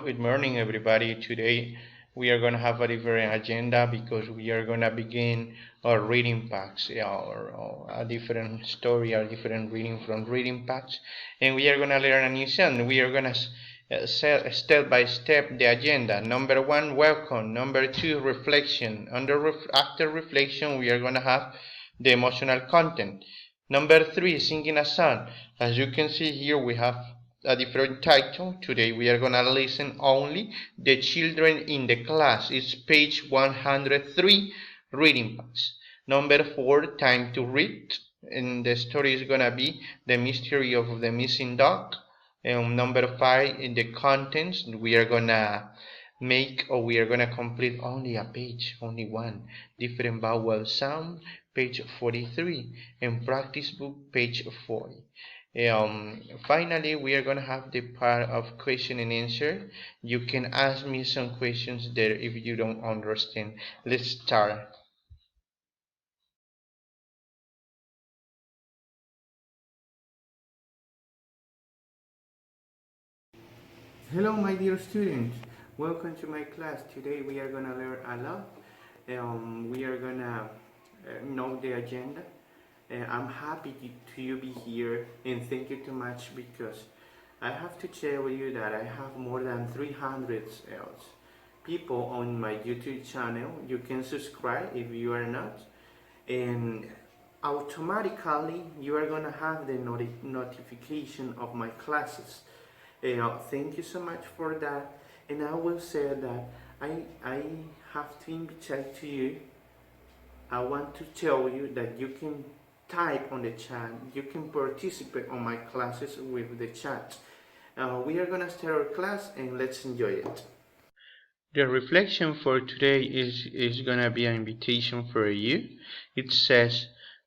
good morning, everybody. Today we are going to have a different agenda because we are going to begin our reading packs, or a different story, a different reading from reading packs, and we are going to learn a new sound. We are going to set step by step the agenda. Number one, welcome. Number two, reflection. After reflection, we are going to have the emotional content. Number three, singing a song. As you can see here, we have a different title. Today we are gonna listen only the children in the class. It's page 103, reading packs. Number four, time to read. And the story is gonna be the mystery of the missing dog. And number five, in the contents, we are gonna complete only a page, only one. Different vowel sound, page 43, and practice book, page 40. Finally, we are going to have the part of question and answer. You can ask me some questions there if you don't understand. Let's start. Hello, my dear students. Welcome to my class. Today we are going to learn a lot. We are going to know the agenda. I'm happy to be here, and thank you too much, because I have to tell you that I have more than 300 people on my YouTube channel. You can subscribe if you are not, and automatically you are gonna have the notification of my classes. Thank you so much for that. And I will say that I have to invite to you. I want to tell you that you can type on the chat. You can participate on my classes with the chat. We are gonna start our class, and let's enjoy it. The reflection for today is gonna be an invitation for you. It says,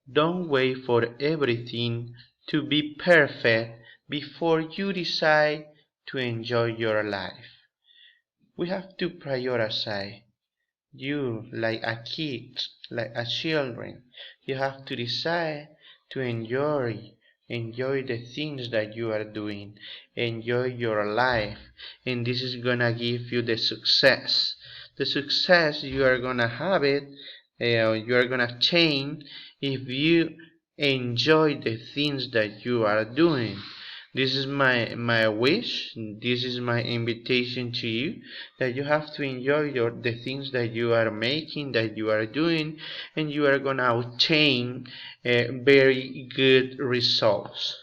don't wait for everything to be perfect before you decide to enjoy your life. We have to prioritize. You, like a kid, like a children, you have to decide to enjoy the things that you are doing, enjoy your life, and this is gonna give you the success. The success you are gonna have it, you are gonna change if you enjoy the things that you are doing. This is my wish, this is my invitation to you, that you have to enjoy the things that you are making, that you are doing, and you are gonna obtain very good results.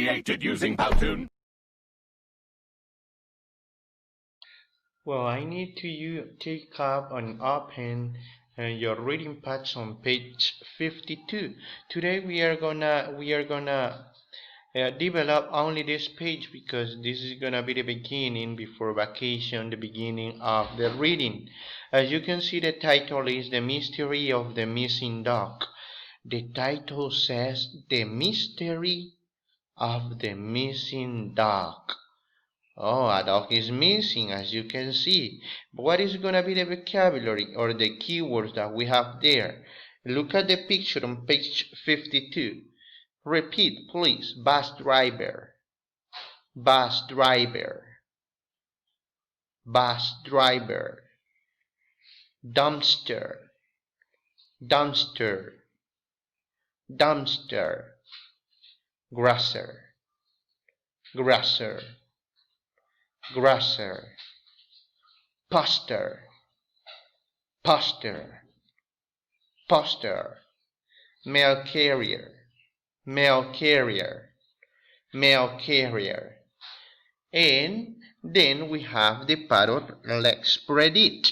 created using Powtoon. Well, I need to you take up and open your reading patch on page 52. Today we are gonna develop only this page because this is gonna be the beginning before vacation, the beginning of the reading. As you can see, the title is The Mystery of the Missing Dog. The title says The Mystery of the Missing Dog. Oh, a dog is missing, as you can see. But what is going to be the vocabulary or the keywords that we have there? Look at the picture on page 52. Repeat, please. Bus driver, bus driver, bus driver. Dumpster, dumpster, dumpster. Grasser, grasser, grasser. Poster, poster, poster. Mail carrier, mail carrier, mail carrier. And then we have the parrot. Let's spread it.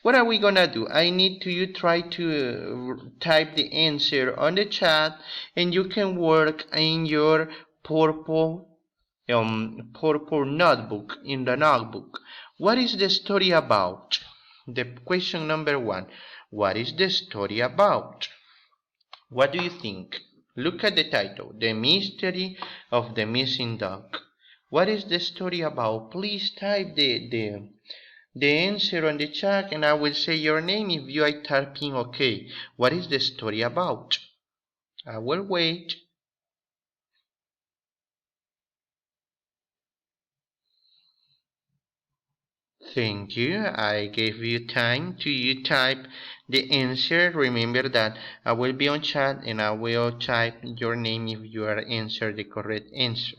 What are we gonna do? I need to you try to type the answer on the chat, and you can work in your purple notebook, in the notebook. What is the story about? The question number 1. What is the story about? What do you think? Look at the title, The Mystery of the Missing Dog. What is the story about? Please type the answer on the chat, and I will say your name if you are typing okay. What is the story about? I will wait. Thank you. I gave you time to you type the answer. Remember that I will be on chat and I will type your name if you are answer the correct answer,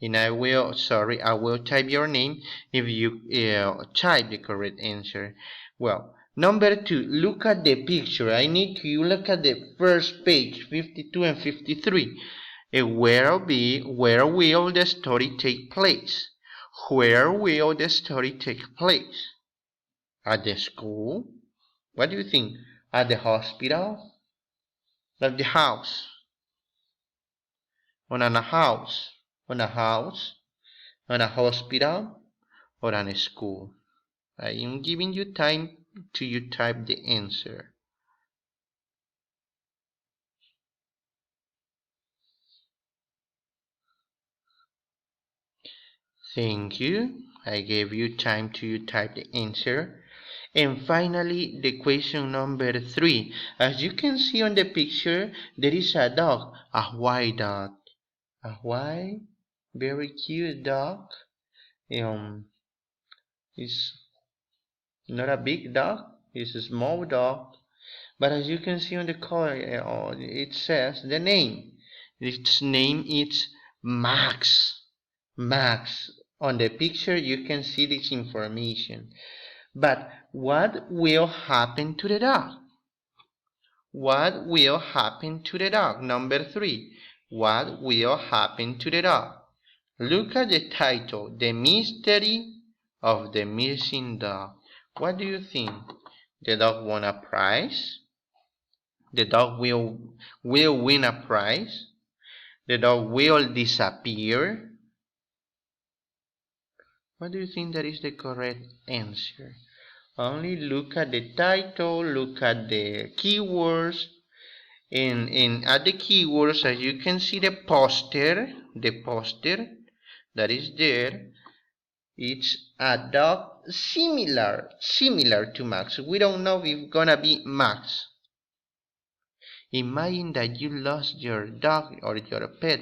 and I will type your name if you type the correct answer. Well, number 2, look at the picture. I need you look at the first page, 52 and 53. Where will the story take place? Where will the story take place? At the school? What do you think? At the hospital? At the house? On a house? On a house? On a hospital? Or on a school? I am giving you time to you type the answer. Thank you. I gave you time to you type the answer. And finally, the question number 3. As you can see on the picture, there is a dog, a white dog. A white, very cute dog. It's not a big dog, it's a small dog. But as you can see on the color, it says the name. Its name is Max. Max. On the picture, you can see this information. But what will happen to the dog? What will happen to the dog? Number 3. What will happen to the dog? Look at the title, The Mystery of the Missing Dog. What do you think? The dog won a prize? The dog will win a prize? The dog will disappear? What do you think that is the correct answer? Only look at the title, look at the keywords, and at the keywords, as you can see the poster that is there, it's a dog similar to Max. We don't know if it's gonna be Max. Imagine that you lost your dog or your pet.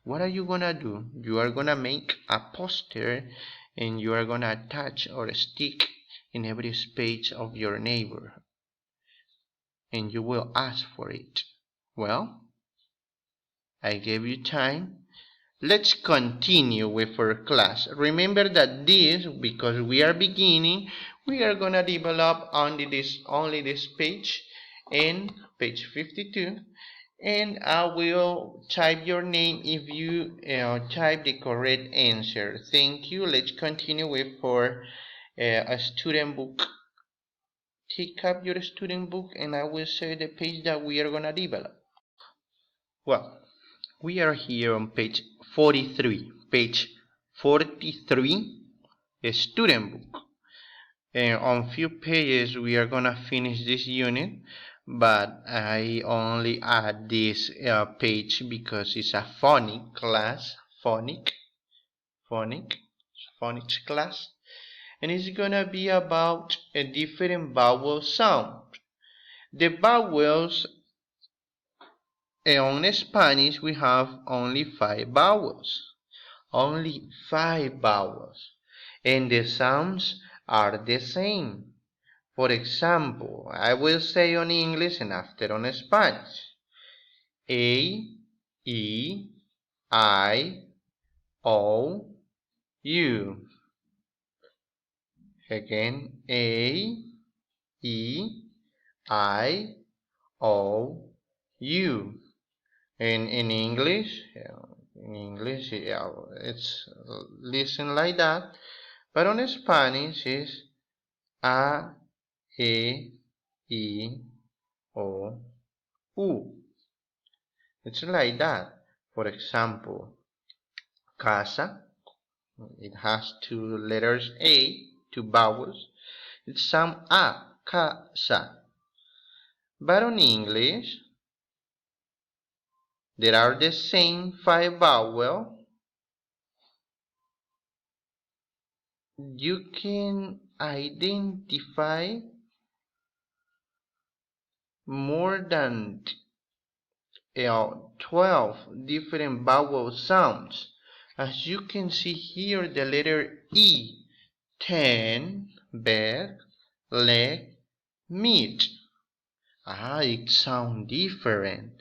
What are you gonna do? You are gonna make a poster and you are gonna attach or stick in every space of your neighborhood, and you will ask for it. Well, I gave you time. Let's continue with our class. Remember that this, because we are beginning, we are gonna develop only this page, and page 52, and I will type your name if you type the correct answer. Thank you. Let's continue with for a student book. Take up your student book and I will say the page that we are gonna develop. Well, we are here on page 43. Page 43, a student book. And on few pages we are gonna finish this unit, but I only add this page because it's a phonics class, phonics class, and it's gonna be about a different vowel sound. The vowels in Spanish we have only 5 vowels, and the sounds are the same. For example, I will say on English and after on Spanish. A, E, I, O, U. Again, A, E, I, O, U. And in English, it's listen like that. But on Spanish, it's A, E, I, O, U. It's like that. For example, casa, it has 2 letters A, 2 vowels. It's sound A, casa. But on English, there are the same 5 vowels. You can identify more than 12 different vowel sounds. As you can see here, the letter E, ten, bed, leg, meat. It sounds different.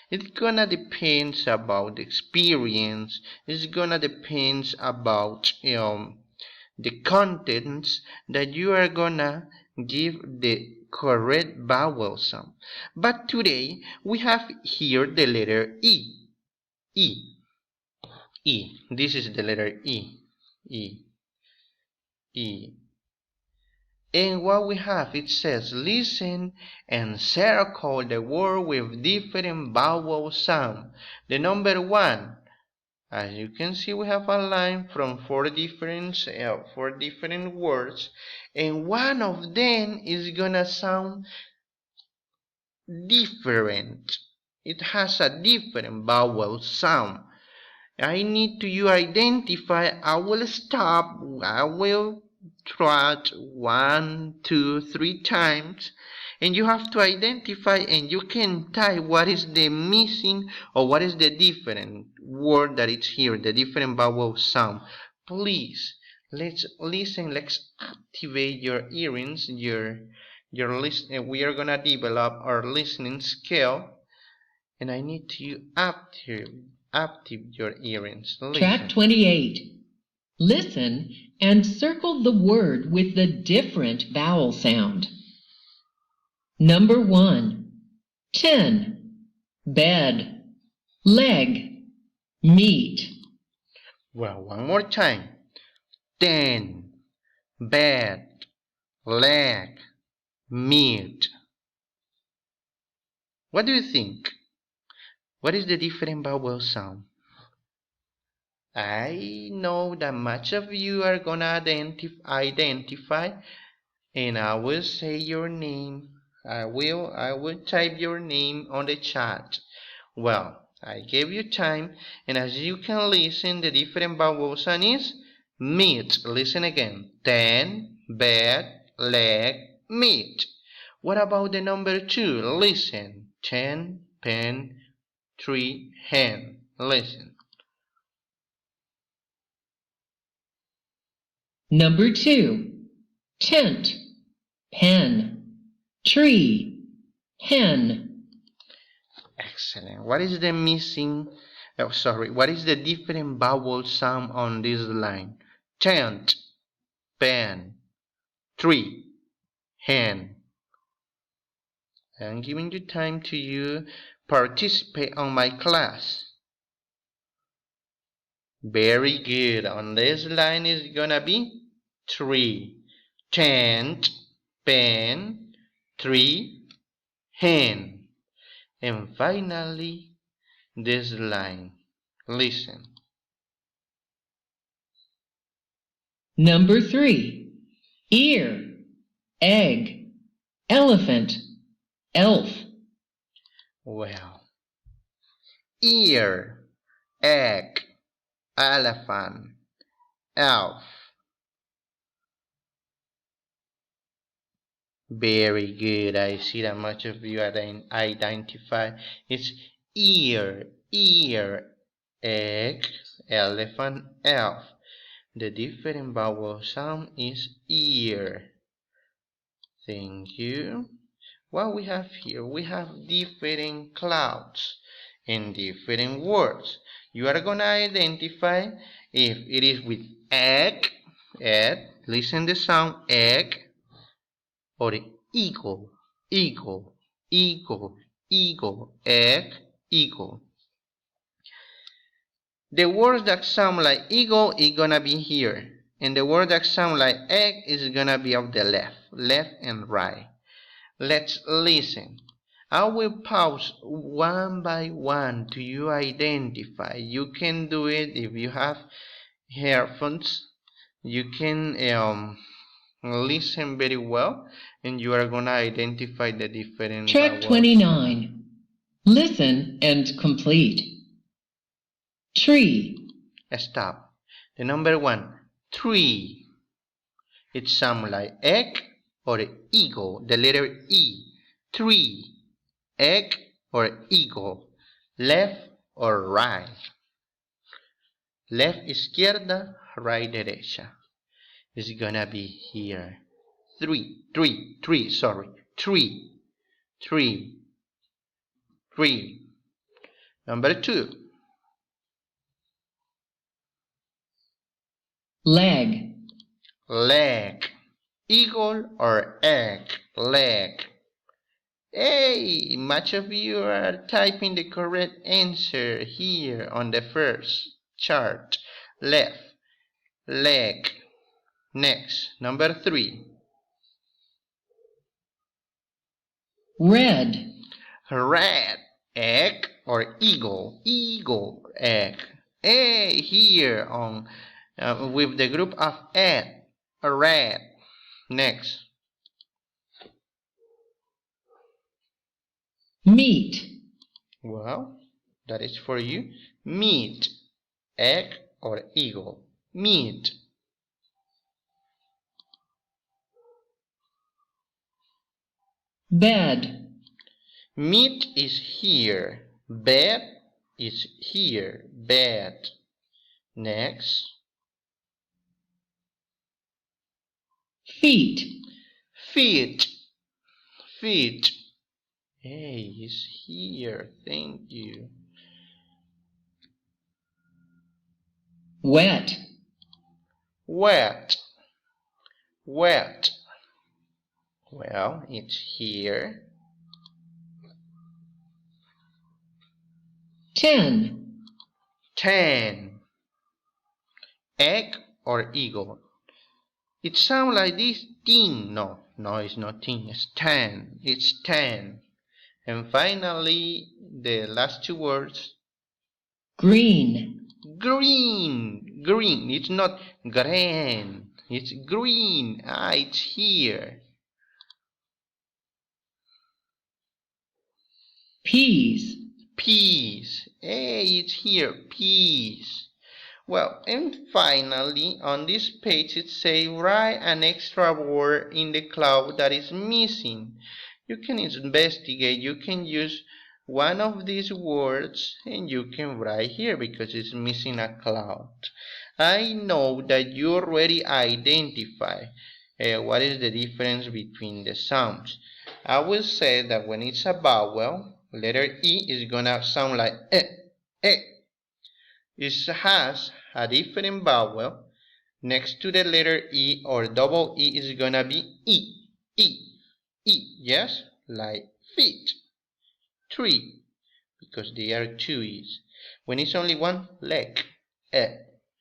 It's gonna depends about the experience. It's gonna depends about the contents that you are gonna give the correct vowel sound. But today we have here the letter E. E. E. This is the letter E. E. E. And what we have, it says listen and circle the word with different vowel sound. The number 1. As you can see, we have a line from 4 different words, and one of them is gonna sound different. It has a different vowel sound. I need to you identify. I will stop. I will try it 1, 2, 3 times, and you have to identify and you can type what is the missing or what is the different word that is here, the different vowel sound. Please, let's listen. Let's activate your earrings, your listen. We are gonna develop our listening skill, and I need to active your earrings. Listen. Track 28. Listen and circle the word with the different vowel sound. Number 1. 10. Bed. Leg. Meat. Well, one more time. 10. Bed. Leg. Meat. What do you think? What is the different vowel sound? I know that much of you are gonna identify, and I will say your name. I will type your name on the chat. Well, I gave you time, and as you can listen, the different vowel sound is meat. Listen again. 10, bed, leg, meat. What about the number 2? Listen. 10, pen, 3, hen. Listen. Number 2. Tent. Pen. Tree. Hen. Excellent. What is the missing? What is the different vowel sound on this line? Tent, pen, tree, hen. I'm giving you time to you participate on my class. Very good. On this line is gonna be 3. Tent, pen, 3, hen. And finally, this line. Listen. Number 3. Ear, egg, elephant, elf. Well, ear, egg, elephant, elf. Very good. I see that much of you identify. It's ear, egg, elephant, elf. The different vowel sound is ear. Thank you. What we have here, we have different clouds and different words. You are going to identify if it is with egg, listen the sound, egg, or eagle, egg, eagle. The words that sound like eagle is gonna be here, and the word that sound like egg is gonna be of the left and right. Let's listen. I will pause one by one to you identify. You can do it if you have earphones. You can listen very well, and you are gonna identify the different Track vowels. 29. Listen and complete. Tree, Stop. The number 1, 3. It sounds like egg or eagle. The letter E. 3. Egg or eagle. Left or right. Left izquierda, right derecha. It's gonna be here. 3. Sorry. 3. Number 2. leg, Leg. Eagle or egg. Leg. Hey, much of you are typing the correct answer here on the first chart. Left. Leg. Next, number 3. red, Red. Egg or eagle. Egg. Hey, here on with the group of egg. Red. Next. meat, Well, that is for you. Meat. Egg or eagle. Meat. bed, Meat is here. Bed is here. Bed. Next. feet, Feet. Feet. Hey, it's here. Thank you. wet, Wet. Wet. Well, it's here. 10, 10. Egg or eagle. It sounds like this. 10. No, it's not 10. It's 10. It's 10. And finally, the last 2 words. green, Green. It's not green. It's green. It's here. peas, Peas. Hey, it's here. Peas. Well, and finally, on this page it says write an extra word in the cloud that is missing. You can investigate. You can use one of these words and you can write here because it's missing a cloud. I know that you already identify what is the difference between the sounds. I will say that when it's a vowel, letter E is gonna sound like eh. It has a different vowel next to the letter E or double E is gonna be E, yes, like feet, tree. because they are two E's. When it's only one, leg,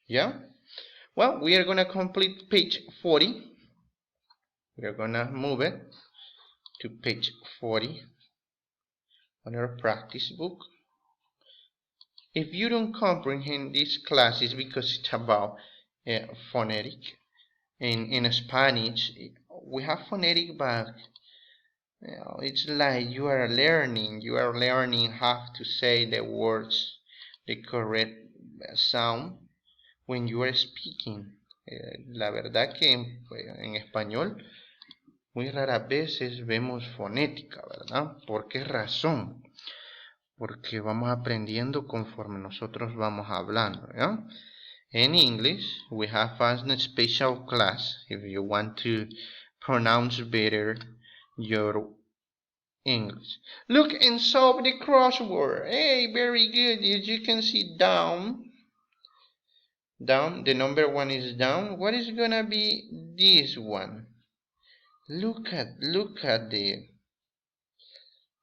yeah? Well, we are gonna complete page 40. We are gonna move it to page 40 on our practice book. If you don't comprehend this class, it's because it's about phonetic. In Spanish, we have phonetic, but it's like you are learning how to say the words, the correct sound when you are speaking. La verdad que en español muy raras veces vemos fonética, ¿verdad? ¿Por qué razón? Porque vamos aprendiendo conforme nosotros vamos hablando, ¿ya? In English, we have a special class if you want to pronounce better your English. Look and solve the crossword. Hey, very good. As you can see down, the number one is down. What is gonna be this one? Look at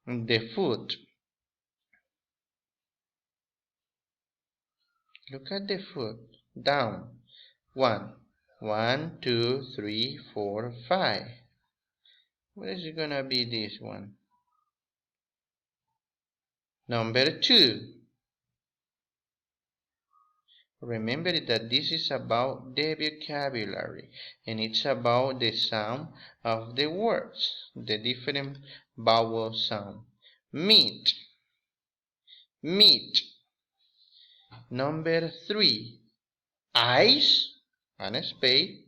the foot. Look at the foot. Down. One. 1, 2, 3, 4, 5. What is gonna be this one? Number 2. Remember that this is about the vocabulary and it's about the sound of the words, the different vowel sound. Meat. Meat. Number 3. Ice, and a spade,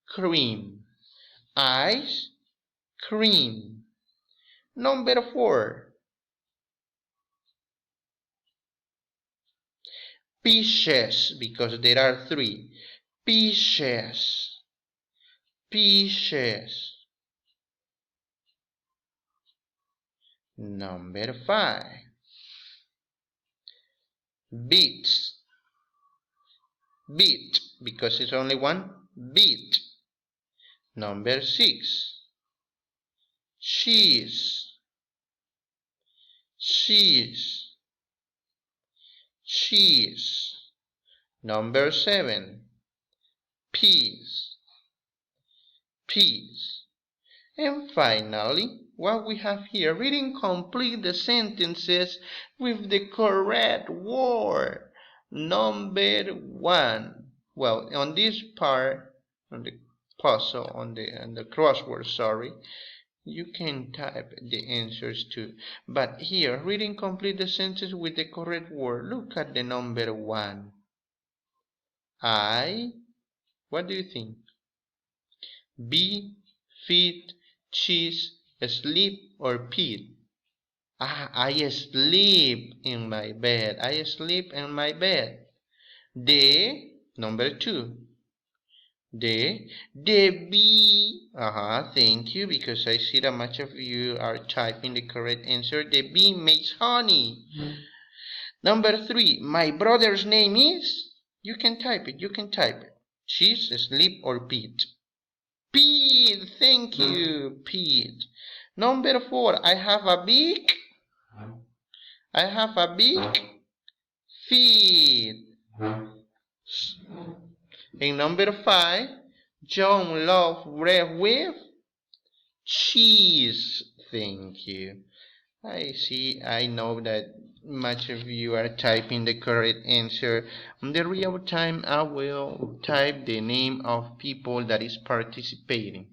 cream. Ice, cream. Number 4. Peaches, because there are 3. Peaches. Peaches. Number 5. Beets. Beet, because it's only one. Beet. Number 6. Cheese. Cheese. Cheese. Number 7. Peas. Peas. And finally, what we have here, reading complete the sentences with the correct word. Number 1. Well, on this part, on the puzzle, on the crossword, sorry, you can type the answers too. But here, reading complete the sentence with the correct word. Look at the number 1. I, what do you think? B, feet, cheese, sleep, or pit? I sleep in my bed. I sleep in my bed. The, number 2. The bee. Thank you, because I see that much of you are typing the correct answer. The bee makes honey. Number 3. My brother's name is. You can type it. You can type it. Cheese, sleep, or Pete. Pete. Thank you, Pete. Number 4. I have a big feet. And number 5. John loves bread with cheese. Thank you. I see, I know that much of you are typing the correct answer. In the real time, I will type the name of people that is participating.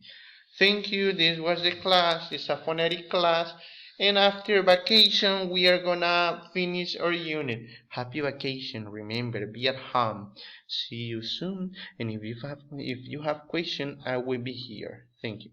Thank you. This was the class. It's a phonetic class. And after vacation, we are gonna finish our unit. Happy vacation. Remember, be at home. See you soon. And if you have question, I will be here. Thank you.